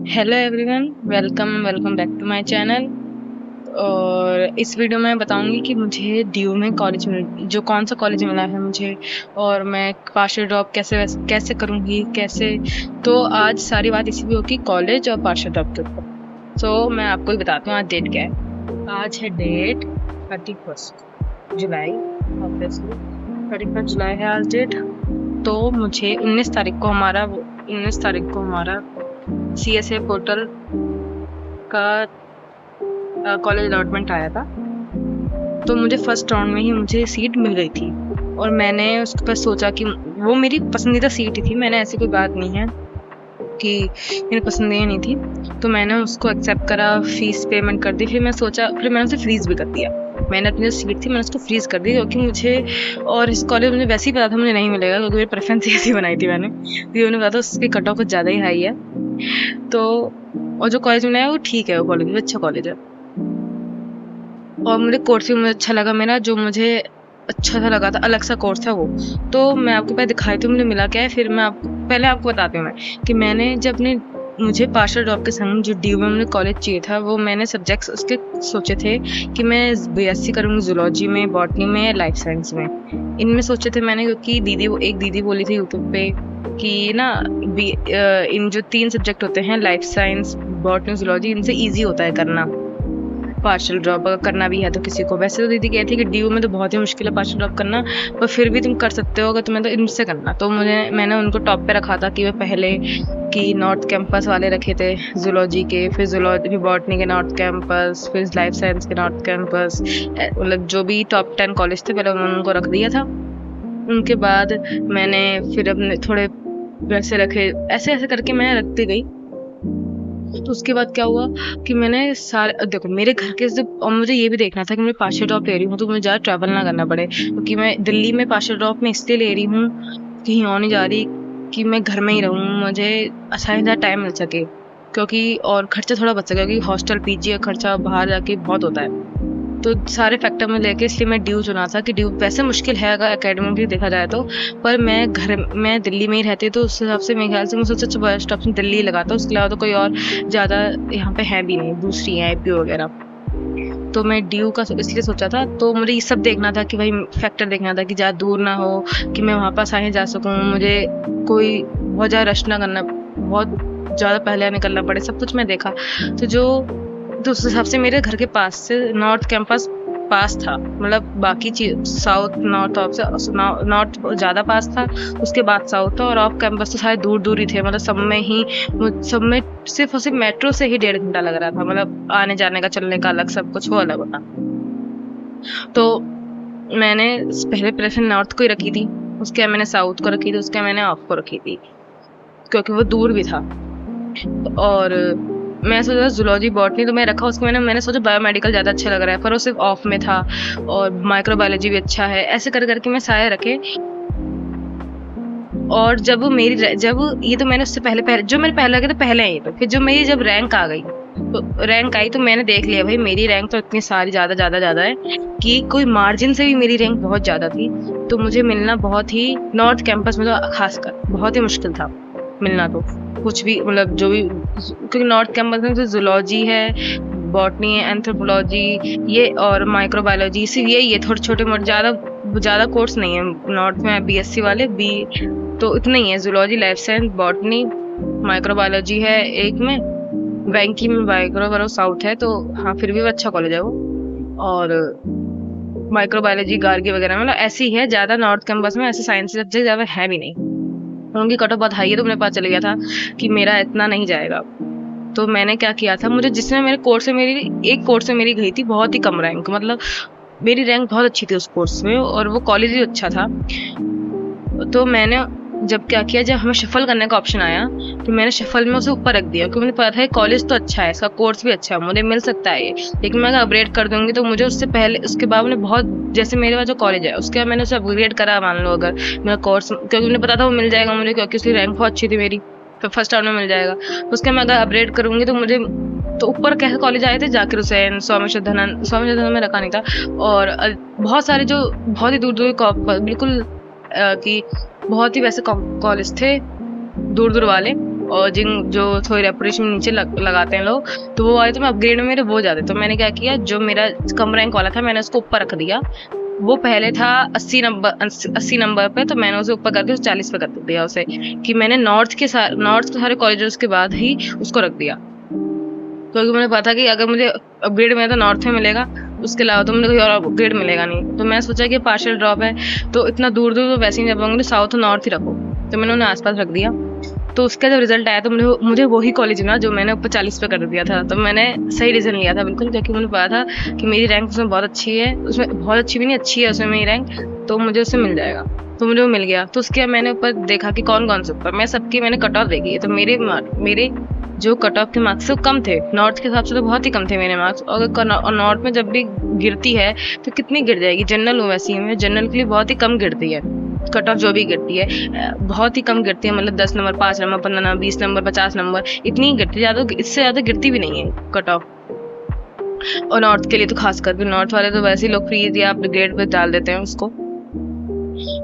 Hello everyone, welcome back to my channel. और इस video में बताऊंगी कि मुझे डीयू में कॉलेज जो कौन सा कॉलेज मिला है मुझे, और मैं पार्शियल ड्रॉप कैसे करूंगी, कैसे। तो आज सारी बात इसी भी होगी, कॉलेज और पार्शियल ड्रॉप के ऊपर। तो मैं आपको ही बताती हूँ आज डेट क्या है। आज है डेट 31 जुलाई, ऑब्वियसली 31 जुलाई है आज डेट। तो मुझे 19 तारीख को हमारा CSA पोर्टल का कॉलेज अलॉटमेंट आया था। तो मुझे फर्स्ट राउंड में ही मुझे सीट मिल गई थी, और मैंने उसके पास सोचा कि वो मेरी पसंदीदा सीट ही थी। मैंने ऐसी कोई बात नहीं है कि मेरी पसंदीदा नहीं थी, तो मैंने उसको एक्सेप्ट करा, फीस पेमेंट कर दी। फिर मैंने उसे फ्रीज भी कर दिया। मैंने अपनी जो सीट थी मैंने उसको फ्रीज कर दी, क्योंकि मुझे और इस कॉलेज मुझे वैसे ही पता था मुझे नहीं मिलेगा, क्योंकि मेरी प्रेफरेंस ऐसी बनाई थी मैंने। उन्होंने पता था उसकी कट ऑफ कुछ ज़्यादा ही हाई है। तो और जो कॉलेज मिला है वो ठीक है, वो कॉलेज भी अच्छा कॉलेज है, और मुझे कोर्स भी मुझे अच्छा लगा। मेरा जो मुझे अच्छा सा लगा था, अलग सा कोर्स था वो। तो मैं आपको पहले दिखाई थी मुझे मिला क्या है, फिर मैं आपको बताती हूँ मैं कि मैंने जब अपने मुझे पार्शियल ड्रॉप के संग जो डीयू में मुझे कॉलेज चाहिए था, वो मैंने सब्जेक्ट्स उसके सोचे थे कि मैं BSc करूँगी जूलॉजी में, बॉटनी में या लाइफ साइंस में। इनमें सोचे थे मैंने, क्योंकि एक दीदी बोली थी यूट्यूब पे कि ना इन जो 3 सब्जेक्ट होते हैं, लाइफ साइंस, बॉटनी, जूलॉजी, इनसे ईजी होता है करना पार्शियल ड्रॉप, अगर करना भी है तो किसी को। वैसे तो दीदी कहती है कि डीयू में तो बहुत ही मुश्किल है पार्शियल ड्रॉप करना, पर फिर भी तुम कर सकते हो अगर तुम्हें तो इनसे करना। तो मैंने उनको टॉप पे रखा था कि वे पहले कि नॉर्थ कैंपस वाले रखे थे जूलॉजी के, फिर बॉटनी के नॉर्थ कैंपस, फिर लाइफ साइंस के नॉर्थ कैंपस, मतलब जो भी टॉप 10 कॉलेज थे पहले उन्होंने उनको रख दिया था। उनके बाद मैंने फिर अपने थोड़े वैसे रखे, ऐसे ऐसे करके मैं रखती गई। तो उसके बाद क्या हुआ कि मैंने सारे देखो मेरे घर के से, और मुझे ये भी देखना था कि मैं पार्शियल ड्रॉप ले रही हूँ तो मुझे ज़्यादा ट्रैवल ना करना पड़े, क्योंकि मैं दिल्ली में पार्शियल ड्रॉप में इसलिए ले रही हूँ, कहीं और नहीं जा रही, कि मैं घर में ही रहूँ, मुझे आसानी से टाइम मिल सके, क्योंकि और खर्चा थोड़ा बच सके, क्योंकि हॉस्टल PG का खर्चा बाहर जाके बहुत होता है। तो सारे फैक्टर में लेके इसलिए मैं डीयू चुना था कि डीयू वैसे मुश्किल है अगर एकेडमिकली देखा जाए तो, पर मैं दिल्ली में ही रहती, तो उस हिसाब से मेरे ख्याल से मैं सबसे अच्छा बेस्ट ऑप्शन दिल्ली ही लगाता। उसके अलावा तो कोई और ज़्यादा यहाँ पे है भी नहीं, दूसरी है IP वगैरह। तो मैं डीयू का इसलिए सोचा था। तो मुझे ये सब देखना था कि भाई फैक्टर देखना था कि ज़्यादा दूर ना हो, कि मैं वहाँ पास आए जा सकूँ, मुझे कोई बहुत ज़्यादा रश ना करना, बहुत ज़्यादा पहले निकलना पड़े, सब कुछ मैं देखा। तो उस हिसाब से मेरे घर के पास से नॉर्थ कैंपस पास था, मतलब बाकी चीज साउथ नॉर्थ ऑफ से नॉर्थ ज़्यादा पास था, उसके बाद साउथ था, और ऑफ कैंपस तो सारे दूर दूर ही थे। मतलब सब में सिर्फ और सिर्फ मेट्रो से ही 1.5 घंटा लग रहा था, मतलब आने जाने का, चलने का अलग, सब कुछ वो अलग होता। तो मैंने पहले प्रेफरेंस नॉर्थ को ही रखी थी, उसके बाद मैंने साउथ को रखी थी, उसके बाद मैंने ऑफ को रखी थी, क्योंकि वो दूर भी था। और मैं सोचा जूलॉजी बॉटनी तो मैं रखा, उसको मैंने सोचा बायोमेडिकल ज़्यादा अच्छा लग रहा है, पर वो सिर्फ ऑफ में था, और माइक्रोबायोलॉजी भी अच्छा है, ऐसे करके मैं सारे रखे। और जब ये तो मैंने उससे पहले जो मेरे पहले लगे तो पहले है ये, तो फिर जब रैंक आई तो मैंने देख लिया भाई मेरी रैंक तो इतनी सारी ज़्यादा है कि कोई मार्जिन से भी मेरी रैंक बहुत ज़्यादा थी। तो मुझे मिलना बहुत ही नॉर्थ कैंपस में तो खासकर बहुत ही मुश्किल था मिलना, तो कुछ भी मतलब जो भी, क्योंकि नॉर्थ कैंपस में तो जूलॉजी है, बॉटनी है, एंथ्रोपोलॉजी ये और माइक्रोबायोलॉजी, सिर्फ ये थोड़े छोटे मोटे, ज़्यादा कोर्स नहीं है नॉर्थ में BSc वाले भी, तो इतना ही है। Zoology, life science, botany, microbiology है एक में, बैंकिंग में माइक्रोबायो साउथ है, तो हाँ फिर भी वो अच्छा कॉलेज है वो। और माइक्रोबायोलॉजी गार्गी वगैरह मतलब ऐसी ही है, ज़्यादा नॉर्थ कैंपस में ऐसे साइंस सब्जेक्ट ज़्यादा है भी नहीं, उनकी कट ऑफ बहुत हाई है, तो मुझे पता चल गया था कि मेरा इतना नहीं जाएगा। तो मैंने क्या किया था, मुझे जिसमें मेरे कोर्स में एक कोर्स में मेरी गई थी बहुत ही कम रैंक, मतलब मेरी रैंक बहुत अच्छी थी उस कोर्स में, और वो कॉलेज भी अच्छा था। तो मैंने जब क्या किया, जब हमें शफल करने का ऑप्शन आया तो मैंने शफल में उसे ऊपर रख दिया, क्योंकि मुझे पता था कॉलेज तो अच्छा है, इसका कोर्स भी अच्छा है, मुझे मिल सकता है ये, लेकिन मैं अगर अपग्रेड कर दूंगी तो मुझे उसके बाद मैंने बहुत, जैसे मेरे पास जो कॉलेज है उसके बाद मैंने उसे अपग्रेड करा, मान लो अगर मेरा कोर्स, क्योंकि मुझे पता था वो मिल जाएगा मुझे, क्योंकि उसकी रैंक बहुत अच्छी थी मेरी, तो फर्स्ट राउंड में मिल जाएगा। उसके मैं अगर अपग्रेड करूंगी तो मुझे तो ऊपर कैसे कॉलेज आए थे, जाकिर हुसैन, स्वामी श्रद्धानंद में रखा नहीं था, और बहुत सारे जो बहुत ही दूर दूर बिल्कुल कि बहुत ही वैसे कॉलेज थे दूर दूर वाले, और जिन जो थोड़ी रेपुटेशन नीचे लगाते हैं लोग, तो वो आए तो मैं अपग्रेड में मेरे वो जाते। तो मैंने क्या किया, जो मेरा कम रैंक वाला था मैंने उसको ऊपर रख दिया। वो पहले था 80 नंबर पे, तो मैंने उसे ऊपर करके 40 पे कर दिया उसे, कि मैंने नॉर्थ के सारे कॉलेजेस के बाद ही उसको रख दिया, क्योंकि मुझे पता कि अगर मुझे अपग्रेड मिला तो नॉर्थ में मिलेगा, उसके अलावा तो मुझे कोई और अपग्रेड मिलेगा नहीं। तो मैं सोचा कि पार्शियल ड्रॉप है तो इतना दूर दूर तो वैसे ही नहीं जा पाऊंगी, साउथ और नॉर्थ ही रखो, तो मैंने उन्हें आसपास रख दिया। तो उसका जब रिजल्ट आया तो मुझे वही कॉलेज मिला जो मैंने ऊपर 40 पे कर दिया था। तो मैंने सही डिसीजन लिया था बिल्कुल, क्योंकि मुझे पता था कि मेरी रैंक उसमें बहुत अच्छी है, उसमें बहुत अच्छी भी नहीं, अच्छी है उसमें मेरी रैंक, तो मुझे उससे मिल जाएगा। तो मुझे वो मिल गया। तो उसके बाद मैंने ऊपर देखा कि कौन कौन से ऊपर, मैं सबकी मैंने कट ऑफ देखी है। तो मेरे जो कट ऑफ के मार्क्स कम थे, नॉर्थ के हिसाब से तो बहुत ही कम थे मेरे मार्क्स। और नॉर्थ में जब भी गिरती है तो कितनी गिर जाएगी, जनरल हूँ वैसे ही, जनरल के लिए बहुत ही कम गिरती है कट ऑफ, जो भी गिरती है बहुत ही कम गिरती है, मतलब 10 number, 5 number, 15 number, 20 number, 50 number, इतनी ही गिरती है, ज़्यादा इससे ज़्यादा गिरती भी नहीं है कट ऑफ। और नॉर्थ के लिए तो खासकर भी, नॉर्थ वाले तो वैसे ही लोग फ्रीज या अपग्रेड पे डाल देते हैं उसको।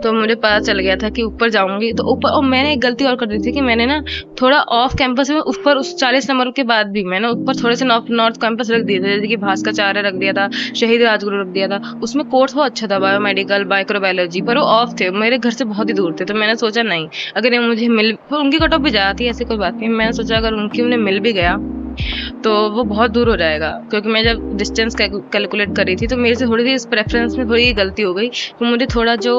तो मुझे पता चल गया था कि ऊपर जाऊंगी तो ऊपर। और मैंने एक गलती और कर दी थी कि मैंने ना थोड़ा ऑफ कैंपस में ऊपर उस 40 नंबर के बाद भी मैंने ऊपर थोड़े से नॉर्थ कैंपस रख दिए थे, जैसे कि भास्कराचार्य रख दिया था, शहीद राजगुरु रख दिया था। उसमें कोर्स बहुत अच्छा था, बायोमेडिकल, माइक्रोबायोलॉजी, पर वो ऑफ थे, मेरे घर से बहुत ही दूर थे। तो मैंने सोचा नहीं, अगर ये मुझे मिल, उनकी कट ऑफ भी जाती है, ऐसी कोई बात नहीं, मैंने सोचा अगर उनकी उन्हें मिल भी गया तो वो बहुत दूर हो जाएगा, क्योंकि मैं जब डिस्टेंस कैलकुलेट कर रही थी तो मेरे से थोड़ी सी इस प्रेफरेंस में थोड़ी गलती हो गई। तो मुझे थोड़ा जो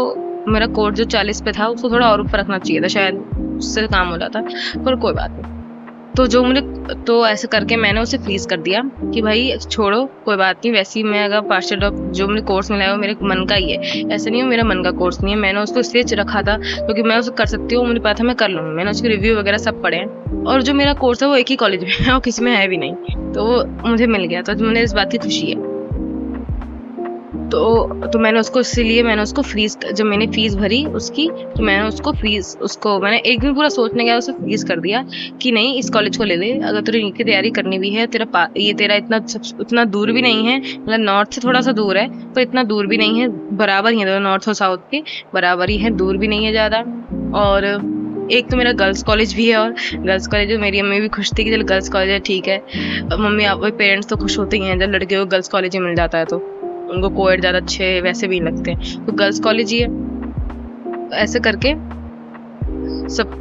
मेरा कोड जो 40 पे था उसको थोड़ा और ऊपर रखना चाहिए था, शायद उससे काम हो जाता, पर कोई बात नहीं। तो ऐसे करके मैंने उसे फ्रीज कर दिया कि भाई छोड़ो, कोई बात नहीं, वैसे ही मैं अगर पार्शियल ड्रॉप जो मुझे कोर्स मिला है वो मेरे मन का ही है, ऐसा नहीं है मेरा मन का कोर्स नहीं है। मैंने उसको इसलिए रखा था क्योंकि मैं उसे कर सकती हूँ, मुझे पता था मैं कर लूँगी। मैंने उसके रिव्यू वगैरह सब पढ़े हैं, और जो मेरा कोर्स है वो एक ही कॉलेज में है और किसी में है भी नहीं, तो वो मुझे मिल गया, तो मुझे इस बात की खुशी है। तो मैंने उसको, इसीलिए मैंने उसको फ्रीज, जब मैंने फीस भरी उसकी, तो मैंने उसको मैंने एक दिन पूरा सोचने गया, उसे फ्रीज कर दिया कि नहीं, इस कॉलेज को ले ले, अगर तुझे नीट की तैयारी करनी भी है, तेरा इतना दूर भी नहीं है, मतलब नॉर्थ से थोड़ा सा दूर है, तो इतना दूर भी नहीं है, बराबर ही है, नॉर्थ और साउथ के बराबर ही है, दूर भी नहीं है ज़्यादा। और एक तो मेरा गर्ल्स कॉलेज भी है, और गर्ल्स कॉलेज में मेरी अम्मी भी खुश थी कि चलो गर्ल्स कॉलेज है, ठीक है। मम्मी आप पेरेंट्स तो खुश होते ही हैं जब लड़के को गर्ल्स कॉलेज में मिल जाता है, तो उनको कोएड ज़्यादा अच्छे वैसे भी लगते हैं, तो गर्ल्स कॉलेज ही है। ऐसे करके सब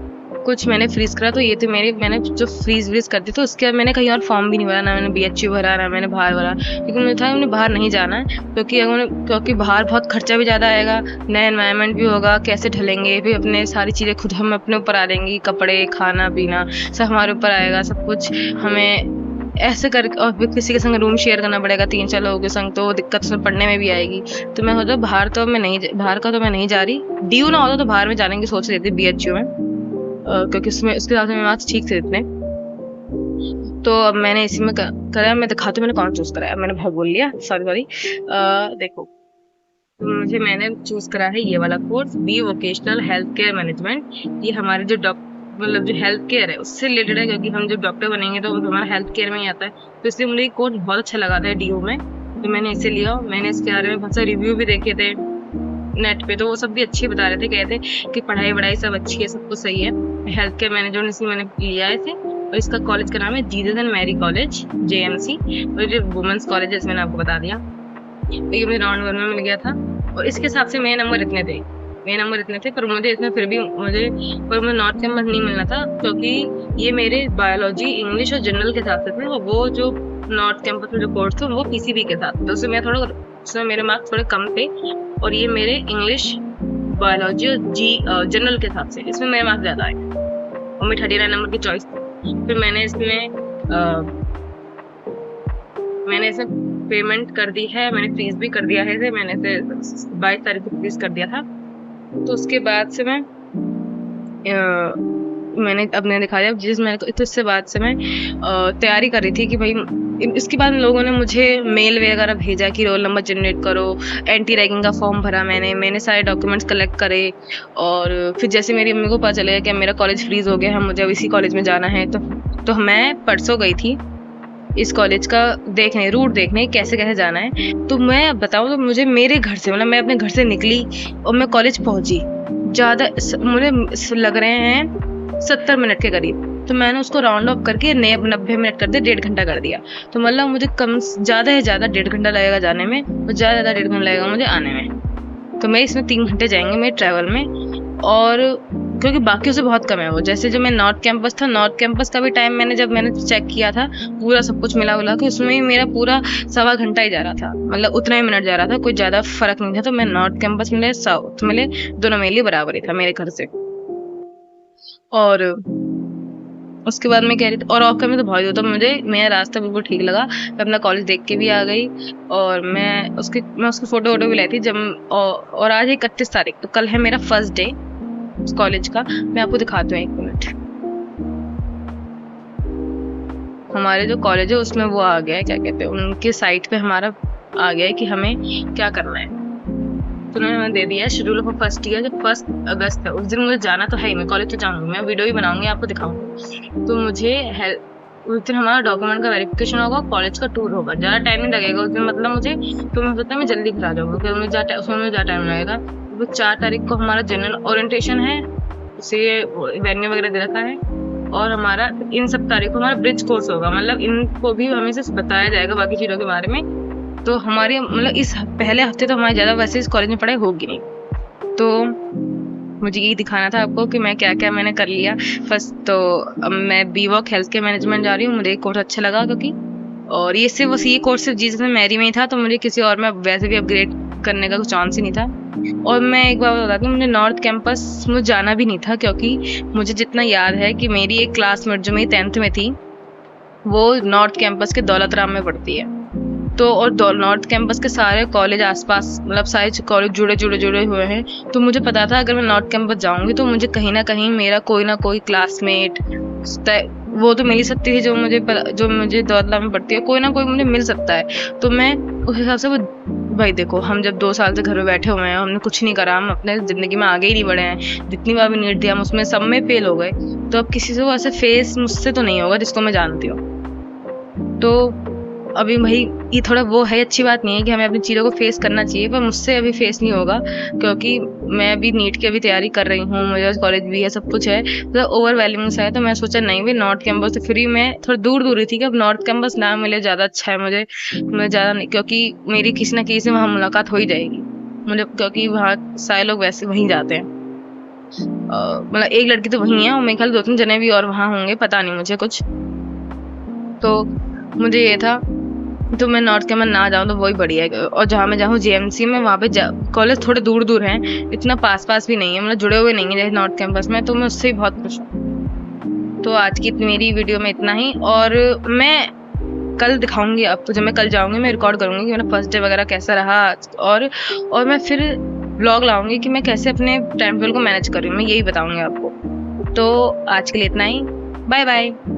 कुछ मैंने फ्रीज करा। तो ये थे मैंने जो फ्रीज कर दी, तो उसके बाद मैंने कहीं और फॉर्म भी नहीं भरा, ना मैंने BHU भरा, ना मैंने बाहर भरा, क्योंकि मुझे था मुझे बाहर नहीं जाना है, क्योंकि बाहर बहुत खर्चा भी ज़्यादा आएगा, नया एनवायरनमेंट भी होगा, कैसे ढलेंगे, फिर अपने सारी चीज़ें खुद हम अपने ऊपर आ जाएंगी, कपड़े, खाना पीना सब हमारे ऊपर आएगा, सब कुछ हमें ऐसे करके, और फिर किसी के संग रूम शेयर करना पड़ेगा 3-4 लोगों के संग, तो दिक्कत उसमें पढ़ने में भी आएगी। तो मैं सोचा बाहर का तो मैं नहीं जा रही, DU ना होता तो बाहर में जाने की सोच रही थी BHU में, क्योंकि उसके हिसाब से मेरे मार्क्स ठीक थे इतने। तो अब मैंने इसी में करा, मैं दिखाती हूँ मैंने कौन चूज कराया, मैंने बहुत बोल लिया, सॉरी। देखो, मैंने चूज करा है ये वाला course, B vocational health care management. ये हमारे जो मतलब जो हेल्थ केयर है उससे रिलेटेड है, क्योंकि हम जब डॉक्टर बनेंगे तो हमारा हेल्थ केयर में ही आता है, तो इसलिए मुझे कोर्स बहुत अच्छा लगा था DU में, तो मैंने इसे लिया। मैंने इसके बारे में बहुत सारे रिव्यू भी देखे थे नेट पे, तो वो सब भी अच्छे बता रहे थे, कहते कि पढ़ाई सब अच्छी है, सब कुछ सही है। हेल्थ केयर मैनेजमेंट इसलिए मैंने लिया है इसे, और इसका कॉलेज का नाम है Jesus and Mary college, JMC, और ये वुमेंस कॉलेज है, मैंने आपको बता दिया। तो ये मुझे राउंड 1 में मिल गया था, और इसके हिसाब से मेरे नंबर इतने थे, पर मुझे इसमें फिर भी मुझे नॉर्थ कैंपस नहीं मिलना था, क्योंकि ये मेरे बायोलॉजी, इंग्लिश और जनरल के हिसाब से थे, और वो जो नॉर्थ कैंपस में जो कोर्स थे वो PCB के साथ, तो उसमें मेरे मार्क्स थोड़े कम थे, और ये मेरे इंग्लिश, बायोलॉजी और जनरल के हिसाब से इसमें मेरे मार्क्स ज़्यादा आए, और मैं 39 नंबर की चॉइस थी। फिर मैंने इसे पेमेंट कर दी है, मैंने फीस भी कर दिया है इसे, मैंने इसे 22 तारीख को फीस कर दिया था। तो उसके बाद से मैंने दिखा दिया, इससे बाद से मैं तैयारी कर रही थी कि भाई, इसके बाद लोगों ने मुझे मेल वगैरह भेजा कि रोल नंबर जनरेट करो, एंटी रैगिंग का फॉर्म भरा मैंने सारे डॉक्यूमेंट्स कलेक्ट करे, और फिर जैसे मेरी अम्मी को पता चलेगा कि मेरा कॉलेज फ्रीज हो गया है, मुझे अब इसी कॉलेज में जाना है, तो मैं परसों गई थी इस कॉलेज का रूट देखने कैसे जाना है। तो मैं बताऊँ तो मुझे मेरे घर से, मतलब मैं अपने घर से निकली और मैं कॉलेज पहुंची, ज़्यादा मुझे लग रहे हैं 70 मिनट के करीब। तो मैंने उसको राउंड ऑफ करके 90 मिनट कर दिया, 1.5 घंटा कर दिया। तो मतलब मुझे कम ज़्यादा से ज़्यादा 1.5 घंटा लगेगा जाने में और ज़्यादा से ज़्यादा 1.5 घंटा लगेगा मुझे आने में। तो मैं इसमें 3 घंटे जाएंगे मेरे ट्रैवल में। और क्योंकि बाकियों से बहुत कम है वो, जैसे जो मैं नॉर्थ कैंपस था, नॉर्थ कैंपस का भी टाइम जब मैंने चेक किया था पूरा सब कुछ मिला उला के, उसमें ही मेरा पूरा 1.25 घंटा ही जा रहा था, मतलब उतना ही मिनट जा रहा था, कोई ज़्यादा फर्क नहीं था। तो मैं नॉर्थ कैंपस मिले साउथ मिले, दोनों मेरे लिए बराबर ही था मेरे घर से। और उसके बाद मैं कह रही थी, और ऑफ कैमरे तो बहुत होता, मुझे मेरा रास्ता बिल्कुल ठीक लगा। मैं अपना कॉलेज देख के भी आ गई और मैं उसकी फोटो वोटो भी लाई थी जब। और आज 31 तारीख, तो कल है मेरा फर्स्ट डे कॉलेज का। मैं आपको दिखाती हूँ 1 मिनट। हमारे जो कॉलेज है उसमें वो आ गया है, क्या कहते हैं, उनके साइट पे हमारा आ गया है कि हमें क्या करना है। तो उन्होंने दे दिया है शेड्यूल ऑफ फर्स्ट ईयर, जो 1 अगस्त है, उस दिन मुझे जाना तो है ही, मैं कॉलेज तो जाऊंगी, मैं वीडियो भी बनाऊंगी आपको दिखाऊंगी। तो मुझे उस दिन हमारा डॉक्यूमेंट का वेरिफिकेशन होगा, कॉलेज का टूर होगा, ज़्यादा टाइम नहीं लगेगा उस दिन, मतलब मुझे तो मैं सोचता है मैं जल्दी घर आ जाऊंगा क्योंकि उसमें मुझे ज़्यादा टाइम लगेगा। तो 4 तारीख को हमारा जनरल ओरिएंटेशन है, उसे वेन्यू वगैरह दे रखा है। और हमारा इन सब तारीख को हमारा ब्रिज कोर्स होगा, मतलब इनको भी हमें सिर्फ बताया जाएगा बाकी चीज़ों के बारे में। तो हमारी मतलब इस पहले हफ्ते तो हमारी ज़्यादा वैसे इस कॉलेज में पढ़ाई होगी नहीं। तो मुझे यही दिखाना था आपको कि मैं क्या क्या मैंने कर लिया। फर्स्ट तो अब मैं BVOC हेल्थ केयर मैनेजमेंट जा रही हूँ, मुझे एक कोर्स अच्छा लगा क्योंकि, और ये सिर्फ बस ये कोर्स सिर्फ जिसमें मेरी में ही था, तो मुझे किसी और में वैसे भी अपग्रेड करने का कुछ चांस ही नहीं था। और मैं एक बार बताती हूँ, मुझे नॉर्थ कैंपस मुझे जाना भी नहीं था क्योंकि मुझे जितना याद है कि मेरी एक क्लासमेट जो मेरी 10th में थी वो नॉर्थ कैंपस के दौलत राम में पढ़ती है। तो और नॉर्थ कैंपस के सारे कॉलेज आसपास, मतलब सारे कॉलेज जुड़े हुए हैं। तो मुझे पता था अगर मैं नॉर्थ कैंपस जाऊंगी तो मुझे कहीं ना कहीं मेरा कोई ना कोई क्लासमेट, वो तो मिल ही सकती थी जो मुझे दौलत में पढ़ती है, कोई ना कोई मुझे मिल सकता है। तो मैं उस हिसाब से भाई देखो, हम जब 2 साल से घर में बैठे हुए हैं, हमने कुछ नहीं करा, हम अपने ज़िंदगी में आगे ही नहीं बढ़े हैं, जितनी बार भी नीट दिया हम उसमें सब में फेल हो गए। तो अब किसी से वो ऐसे फेस मुझसे तो नहीं होगा जिसको मैं जानती हूँ। तो अभी भाई ये थोड़ा वो है, अच्छी बात नहीं है कि हमें अपनी चीज़ों को फेस करना चाहिए, पर मुझसे अभी फेस नहीं होगा क्योंकि मैं अभी नीट की अभी तैयारी कर रही हूँ, मुझे कॉलेज भी है, सब कुछ है, तो ओवरवेलमिंग सा है। तो मैं सोचा नहीं भाई नॉर्थ कैंपस से फ्री, मैं थोड़ा दूर ही थी कि अब नॉर्थ कैंपस ना मिले ज़्यादा अच्छा है मैं ज़्यादा नहीं, क्योंकि मेरी किसी ना किसी से वहाँ मुलाकात हो ही जाएगी मुझे, क्योंकि वहाँ सारे लोग वैसे वहीं जाते हैं। मतलब एक लड़की तो वहीं है और मेरे ख्याल 2-3 जने भी और वहाँ होंगे, पता नहीं मुझे कुछ। तो मुझे ये था तो मैं नॉर्थ कैंपस ना जाऊँ तो वही बढ़िया है। और जहाँ मैं जाऊँ JMC में, वहाँ पे कॉलेज थोड़े दूर हैं, इतना पास भी नहीं है, मतलब जुड़े हुए नहीं है जैसे नॉर्थ कैंपस में, तो मैं उससे ही बहुत खुश हूँ। तो आज की मेरी वीडियो में इतना ही, और मैं कल दिखाऊंगी आपको, जब मैं कल जाऊँगी मैं रिकॉर्ड करूँगी कि मेरा फर्स्ट डे वगैरह कैसा रहा, और मैं फिर व्लॉग लाऊंगी कि मैं कैसे अपने टाइम टेबल को मैनेज कर रही हूँ, मैं यही बताऊँगी आपको। तो आज के लिए इतना ही, बाय बाय।